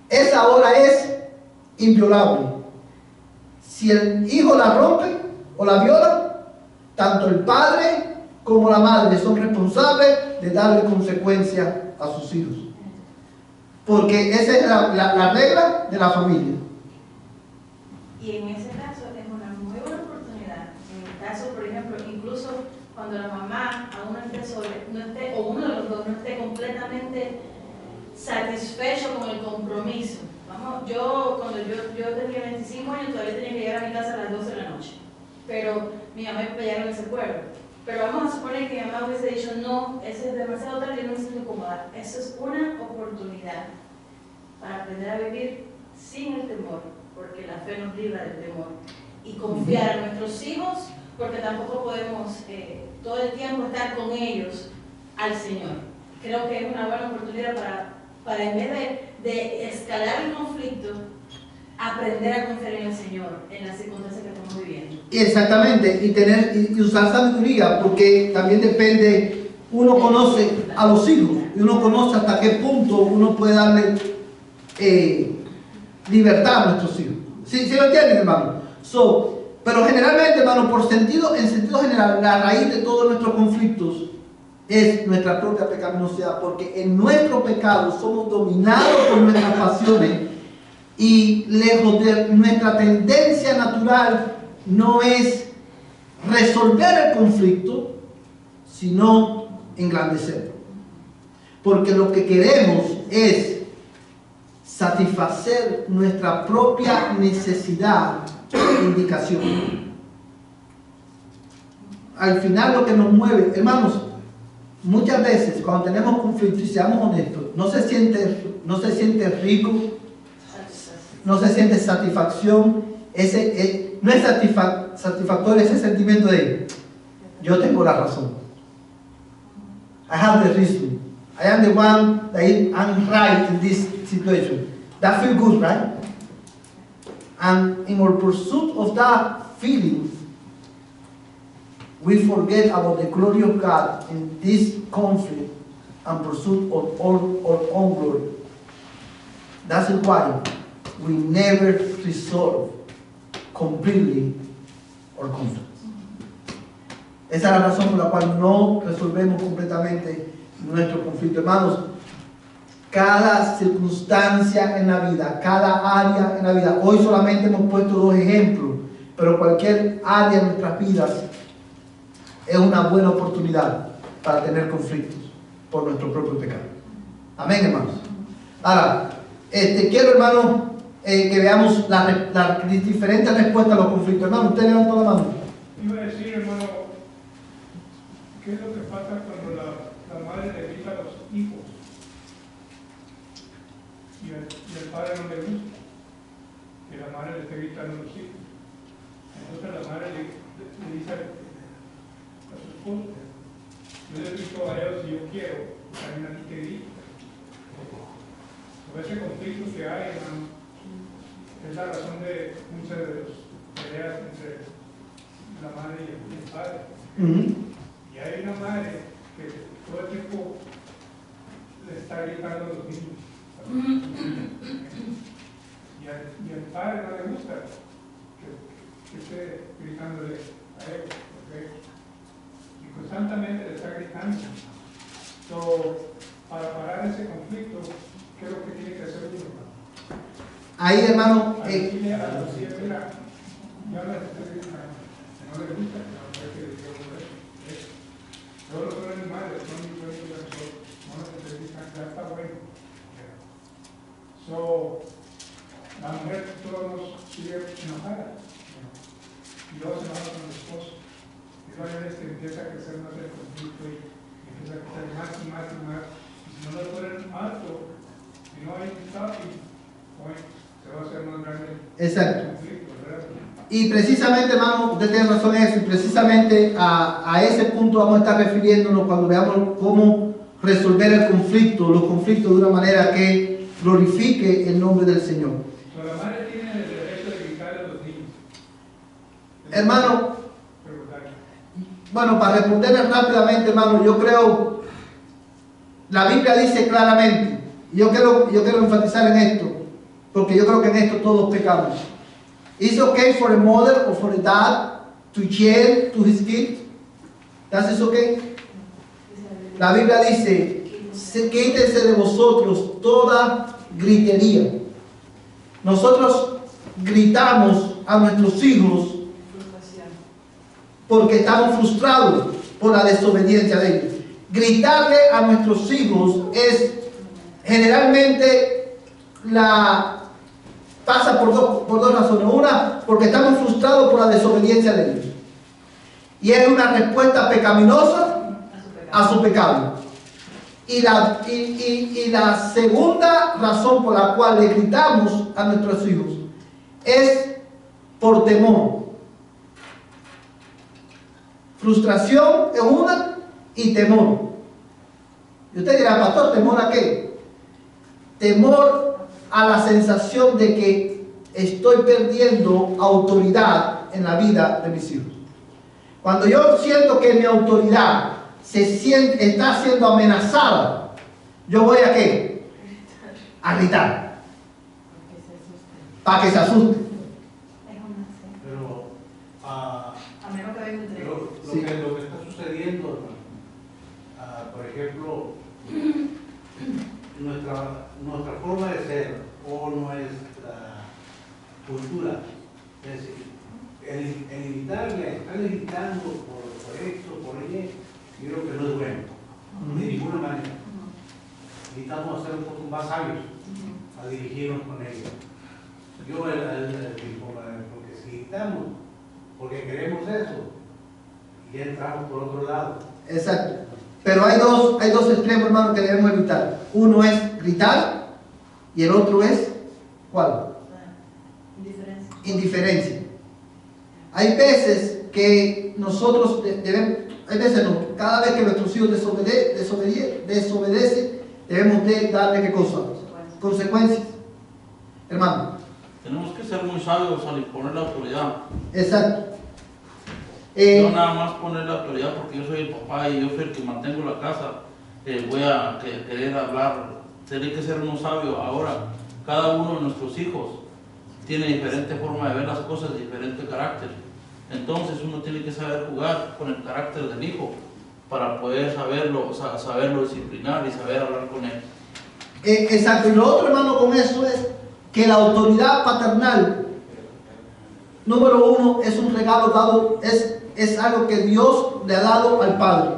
esa hora es inviolable. Si el hijo la rompe o la viola, tanto el padre como la madre son responsables de darle consecuencia a sus hijos. Porque esa es la regla de la familia. Y en ese caso es una muy buena oportunidad. En el caso, por ejemplo, incluso cuando la mamá aún no esté, o uno de los dos no esté completamente satisfecho con el compromiso. Cuando yo tenía 25 años todavía tenía que llegar a mi casa a las 12 de la noche. Pero mi mamá iba a llegar a ese acuerdo. Pero vamos a suponer que mi mamá hubiese dicho, no, ese es demasiado tarde y no me siento cómoda. Eso es una oportunidad para aprender a vivir sin el temor, porque la fe nos libra del temor. Y confiar en nuestros hijos, porque tampoco podemos todo el tiempo estar con ellos al Señor. Creo que es una buena oportunidad para en vez de escalar el conflicto, aprender a confiar en el Señor en las circunstancias que estamos viviendo. Exactamente, y usar sabiduría, porque también depende, uno conoce a los hijos y uno conoce hasta qué punto uno puede darle libertad a nuestros hijos. ¿Sí lo entienden, hermano? Pero generalmente, hermano, en sentido general, la raíz de todos nuestros conflictos es nuestra propia pecaminosidad, porque en nuestro pecado somos dominados por nuestras pasiones. Y lejos de nuestra tendencia natural no es resolver el conflicto, sino engrandecerlo. Porque lo que queremos es satisfacer nuestra propia necesidad de indicación. Al final lo que nos mueve, hermanos, muchas veces cuando tenemos conflicto, y seamos honestos, no se siente rico, no se siente satisfacción, no es satisfactorio ese sentimiento de yo tengo la razón. I have the reason. I am the one that I'm right in this situation. That feels good, right? And in our pursuit of that feeling, we forget about the glory of God in this conflict and pursuit of our own glory. That's why we never resolve completely our conflict. Esa es la razón por la cual no resolvemos completamente nuestro conflicto. Hermanos, cada circunstancia en la vida, cada área en la vida, hoy solamente hemos puesto dos ejemplos, pero cualquier área de nuestras vidas es una buena oportunidad para tener conflictos por nuestro propio pecado. Amén, hermanos. Ahora, quiero, hermano, que veamos las diferentes respuestas a los conflictos. Hermano, usted levantó la mano. Iba a decir, hermano, ¿qué es lo que pasa cuando la madre le grita a los hijos y el padre no le gusta que la madre le esté gritando a los hijos? Entonces la madre le dice a su esposo: yo le grito a ellos si yo quiero, también a ti te grito. Sobre ese conflicto que hay, hermano, es la razón de muchas de las peleas entre la madre y el padre. Y hay una madre que todo el tiempo le está gritando a los niños. Y al padre no le gusta que esté gritándole a él, y constantemente le está gritando. Para parar ese conflicto, ¿qué es lo que tiene que hacer uno? Ahí, hermano, Mira, ya no le estoy gritando, no le gusta, que le diga eso. Todos los animales son diferentes de nosotros, no nos necesitan, ya está bueno. La mujer todos sigue enojada, y luego se enoja con el esposo, y luego hay veces que empieza a crecer más el conflicto y empieza a crecer más y más y más, y si no le ponen alto, si no hay un stopping point, se va a hacer más grande el conflicto, ¿verdad? Y precisamente, hermano, usted tiene razón en eso, y precisamente a ese punto vamos a estar refiriéndonos cuando veamos cómo resolver el conflicto, los conflictos de una manera que glorifique el nombre del Señor. Pero la madre tiene el derecho de gritarle a los niños. Hermano, bueno, para responderle rápidamente, hermano, yo creo, la Biblia dice claramente, y yo quiero enfatizar en esto, porque yo creo que en esto todos pecamos. It's okay for a mother or for a dad to yell to his kid. That is okay. La Biblia dice: quítense de vosotros toda gritería. Nosotros gritamos a nuestros hijos porque estamos frustrados por la desobediencia de ellos. Gritarle a nuestros hijos es generalmente pasa por dos razones. Una, porque estamos frustrados por la desobediencia de ellos, y es una respuesta pecaminosa a su pecado. Y la segunda razón por la cual le gritamos a nuestros hijos es por temor. Frustración es una, y temor. Y usted dirá: pastor, ¿temor a qué? Temor a la sensación de que estoy perdiendo autoridad en la vida de mis hijos. Cuando yo siento que mi autoridad está siendo amenazada, yo voy a ¿qué? A gritar, para que se asuste. Pero A menos que venga un tren. lo que está sucediendo, por ejemplo, nuestra forma de ser o nuestra cultura, es decir, el evitarle, estarle gritando por esto, por ello, yo creo que no es bueno, de ninguna manera. Necesitamos ser un poco más sabios a dirigirnos con ellos. Porque si gritamos, porque queremos eso, y ya entramos por otro lado. Exacto. Pero hay dos extremos, hermano, que debemos evitar. Uno es gritar, y el otro es, ¿cuál? Indiferencia. Hay veces que nosotros debemos, hay veces no, cada vez que nuestros hijos desobedecen, debemos de darle ¿qué cosa? Consecuencias. Hermano. Tenemos que ser muy sabios al imponer la autoridad. Exacto. No nada más poner la autoridad porque yo soy el papá y yo soy el que mantengo la casa, voy a querer hablar. Tiene que ser uno sabio. Ahora, cada uno de nuestros hijos tiene diferente forma de ver las cosas, diferente carácter. Entonces uno tiene que saber jugar con el carácter del hijo para poder saberlo disciplinar y saber hablar con él. Exacto. Y lo otro, hermano, con eso es que la autoridad paternal, número uno, es un regalo dado, es algo que Dios le ha dado al Padre.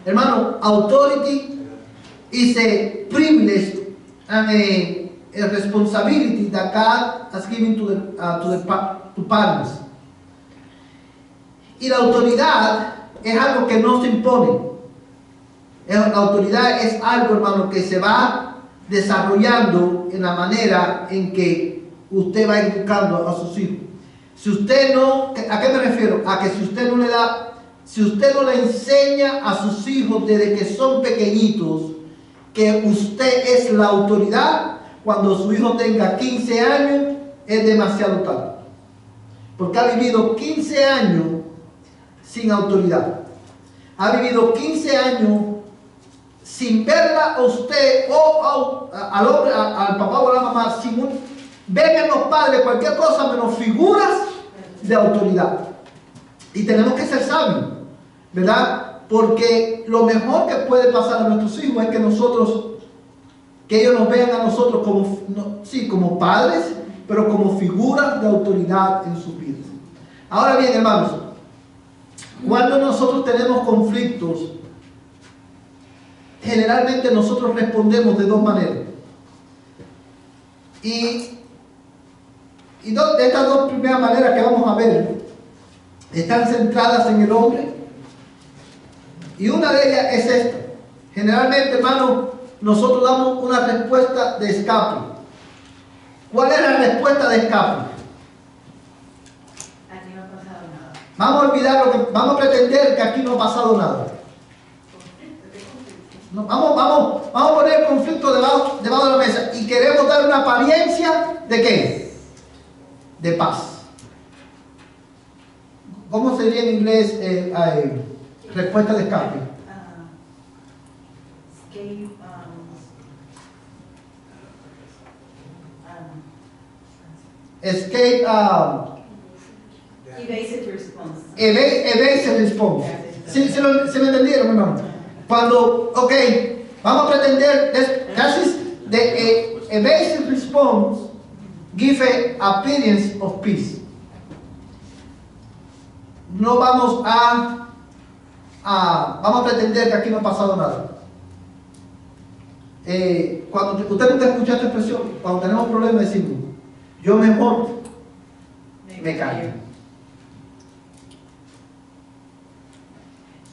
Hermano, authority is a privilege and a responsibility that God has given to partners. Y la autoridad es algo que no se impone. La autoridad es algo, hermano, que se va desarrollando en la manera en que usted va educando a sus hijos. Si usted no, ¿a qué me refiero? A que si usted no le enseña a sus hijos desde que son pequeñitos que usted es la autoridad, cuando su hijo tenga 15 años es demasiado tarde. Porque ha vivido 15 años sin autoridad. Ha vivido 15 años sin verla a usted o al hombre, al papá o a la mamá, ven en los padres cualquier cosa menos figuras de autoridad. Y tenemos que ser sabios, ¿verdad? Porque lo mejor que puede pasar a nuestros hijos es que ellos nos vean a nosotros como padres, pero como figuras de autoridad en sus vidas. Ahora bien, hermanos, cuando nosotros tenemos conflictos, generalmente nosotros respondemos de dos maneras. Y de estas dos primeras maneras que vamos a ver están centradas en el hombre. Y una de ellas es esta. Generalmente, hermano, nosotros damos una respuesta de escape. ¿Cuál es la respuesta de escape? Aquí no ha pasado nada. Vamos a pretender que aquí no ha pasado nada. No, vamos a poner el conflicto debajo de la mesa y queremos dar una apariencia ¿de qué? De paz. ¿Cómo sería en inglés respuesta de escape? Escape. Evasive response. Evasive response. ¿Sí me entendieron, hermano? Cuando, vamos a pretender, the evasive response give an appearance of peace. No vamos a pretender que aquí no ha pasado nada. Cuando usted nunca escucha esta expresión, cuando tenemos problemas decimos, yo mejor me callo.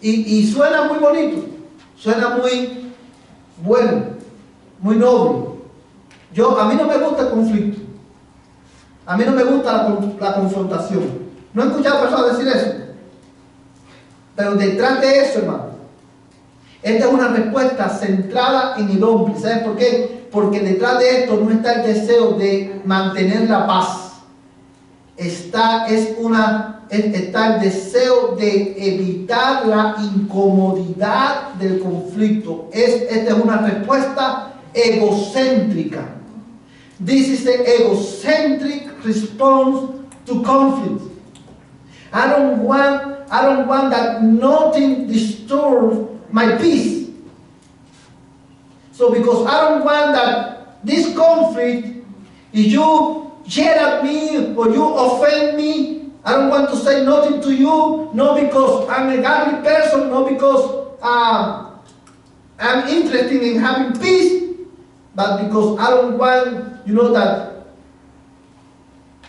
Y suena muy bonito, suena muy bueno, muy noble. A mí no me gusta el conflicto, a mí no me gusta la confrontación. No he escuchado personas decir eso, pero detrás de eso, hermano, esta es una respuesta centrada en el hombre. ¿Sabes por qué? Porque detrás de esto no está el deseo de mantener la paz. Está el deseo de evitar la incomodidad del conflicto. Esta es una respuesta egocéntrica. This is the egocentric response to conflict. I don't want that nothing disturbs my peace. So because I don't want that this conflict, if you yell at me or you offend me, I don't want to say nothing to you, not because I'm a godly person, not because I'm interested in having peace, but because I don't want, that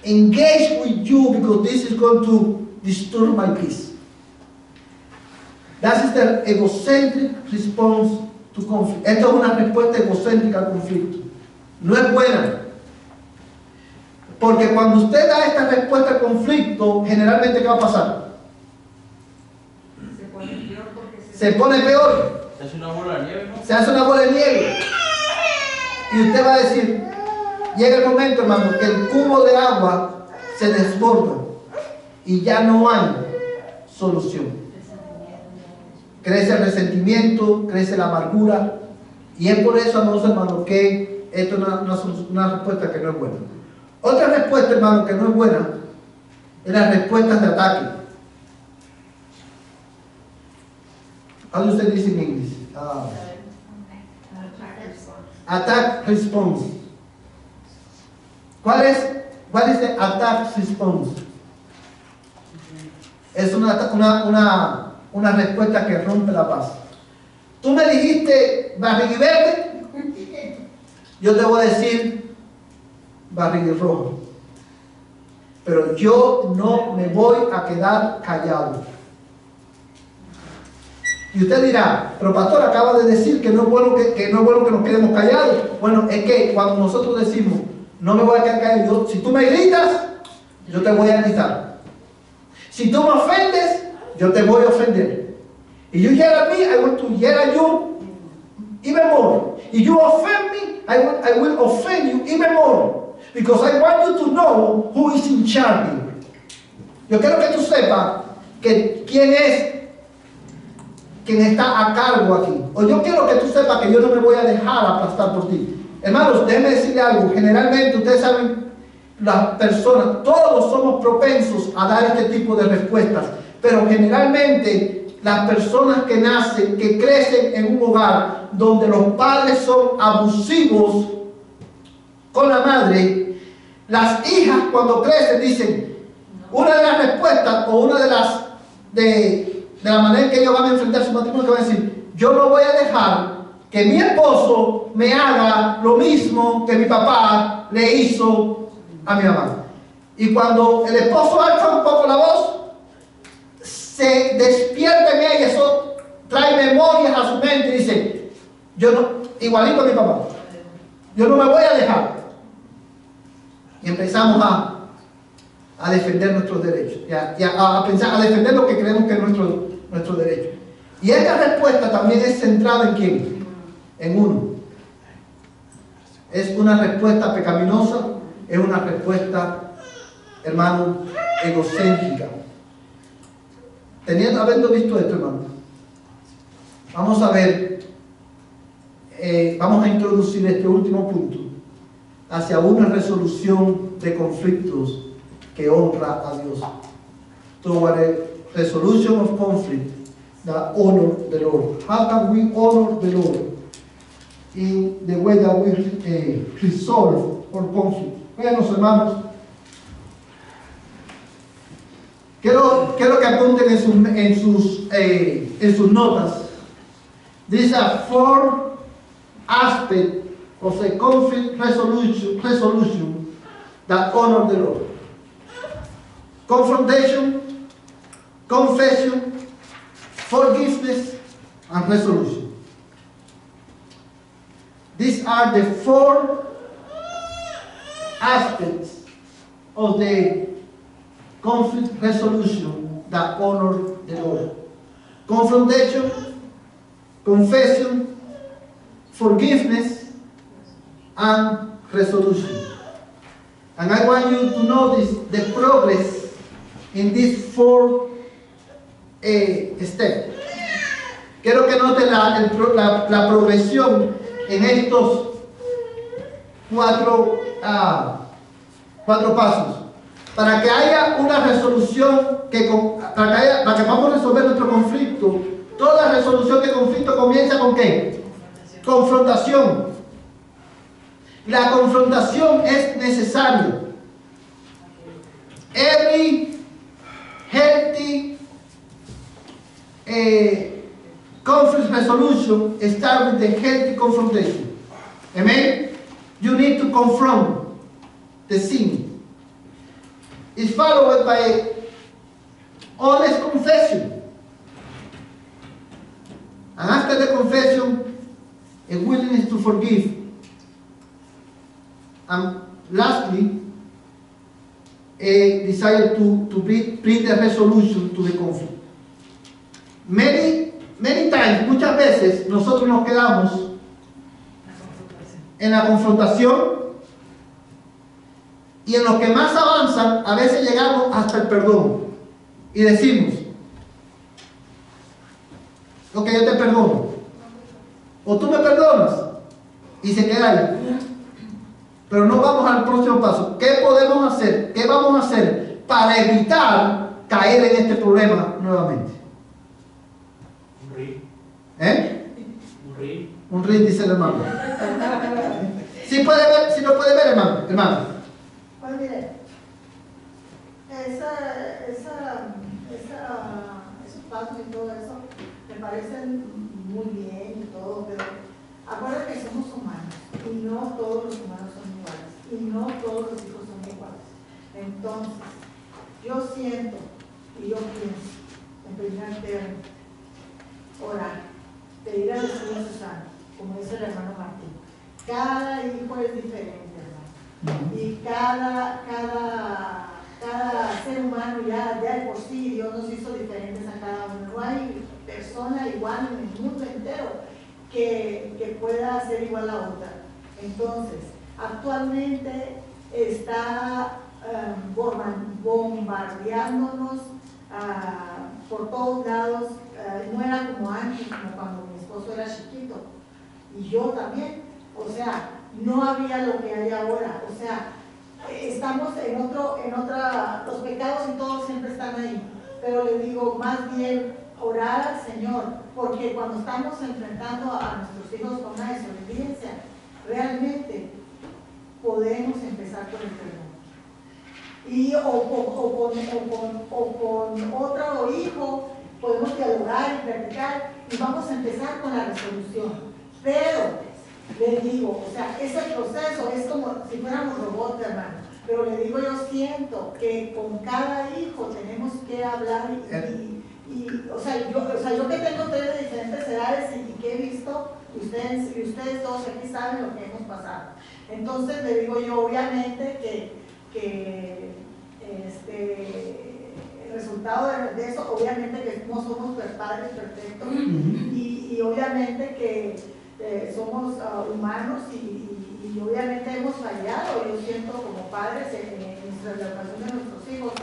engage with you because this is going to disturb my peace. That is the egocentric response to conflict. Esta es una respuesta egocéntrica al conflicto. No es buena. Porque cuando usted da esta respuesta al conflicto, generalmente ¿qué va a pasar? Se pone peor. Se hace una bola de nieve, ¿no? Se hace una bola de nieve. Y usted va a decir, llega el momento, hermano, que el cubo de agua se desborda y ya no hay solución. Crece el resentimiento, crece la amargura, y es por eso, hermano, que esto es una respuesta que no es buena. Otra respuesta, hermano, que no es buena, es las respuestas de ataque. How do you say this in English? Attack response. ¿Cuál es el attack response? Es una respuesta que rompe la paz. Tú me dijiste barriguiverde, yo te voy a decir barriga roja. Pero yo no me voy a quedar callado. Y usted dirá, pero pastor acaba de decir que no es bueno que no es bueno que nos quedemos callados. Bueno, es que cuando nosotros decimos, no me voy a quedar callado, si tú me gritas, yo te voy a gritar. Si tú me ofendes, yo te voy a ofender. If you yell at me, I want to yell at you even more. If you offend me, I will offend you even more. Because I want you to know who is in charge. Yo quiero que tú sepas que quién es quien está a cargo aquí. O yo quiero que tú sepas que yo no me voy a dejar aplastar por ti. Hermanos, déjenme decirle algo. Generalmente, ustedes saben, las personas, todos somos propensos a dar este tipo de respuestas. Pero generalmente, las personas que nacen, que crecen en un hogar donde los padres son abusivos con la madre, las hijas cuando crecen dicen, una de las respuestas o una de la manera en que ellos van a enfrentar su matrimonio, que van a decir, yo no voy a dejar que mi esposo me haga lo mismo que mi papá le hizo a mi mamá. Y cuando el esposo alza un poco la voz, se despierta en ella, eso trae memorias a su mente y dice, yo no, igualito a mi papá, yo no me voy a dejar. Y empezamos a defender nuestros derechos, a pensar, a defender lo que creemos que es nuestro derecho. Y esta respuesta también es centrada en ¿quién? En uno. Es una respuesta pecaminosa, es una respuesta, hermano, egocéntrica. Habiendo visto esto, hermano, vamos a ver, vamos a introducir este último punto hacia una resolución de conflictos que honra a Dios. Toward a resolution of conflict that honor the Lord. How can we honor the Lord in the way that we resolve our conflict? Bueno, hermanos, quiero que apunten en sus notas. These are 4 aspects of a conflict resolution that honor the Lord. Confrontation, confession, forgiveness, and resolution. These are the 4 aspects of the conflict resolution that honor the Lord. Confrontation, confession, forgiveness, and resolution. And I want you to notice the progress in these 4 steps. Quiero que noten la progresión en estos 4 pasos. Para que haya una resolución, para que podamos resolver nuestro conflicto, toda resolución de conflicto comienza con ¿qué? Confrontación. La confrontación es necesaria. Every healthy conflict resolution starts with the healthy confrontation. Amen? You need to confront the sin. It's followed by honest confession. And after the confession, a willingness to forgive. And lastly, a desire to bring the resolution to the conflict. Many times, muchas veces, nosotros nos quedamos en la confrontación y en los que más avanzan, a veces llegamos hasta el perdón y decimos, ok, yo te perdono, o tú me perdonas, y se queda ahí. Pero no vamos al próximo paso. ¿Qué podemos hacer? ¿Qué vamos a hacer para evitar caer en este problema nuevamente? Un río. Un río. Un río, dice el hermano. ¿Sí puede ver? ¿Sí lo puede ver, hermano? Pues mire, esos pasos y todo eso me parecen muy bien y todo, pero acuérdate que somos humanos y no todos los humanos son iguales y no todos los Cada hijo es diferente, hermano. Y cada ser humano ya de por sí Dios nos hizo diferentes a cada uno. No hay persona igual en el mundo entero que pueda ser igual a otra. Entonces, actualmente está bombardeándonos por todos lados. No era como antes, como cuando mi esposo era chiquito y yo también. O sea, no había lo que hay ahora. O sea, estamos en otra, los pecados y todo siempre están ahí. Pero le digo, más bien orar al Señor, porque cuando estamos enfrentando a nuestros hijos con una desobediencia, realmente podemos empezar por el perdón. Y o con otro hijo podemos dialogar y platicar y vamos a empezar con la resolución. Pero les digo, o sea, ese proceso es como si fuéramos robots, hermano. Pero le digo, yo siento que con cada hijo tenemos que hablar o sea, yo que tengo tres de diferentes edades y que he visto, ustedes todos aquí saben lo que hemos pasado. Entonces le digo yo, obviamente que el resultado de eso, obviamente que no somos padres perfectos y obviamente que somos humanos y obviamente hemos fallado. Yo siento como padres en nuestra educación de nuestros hijos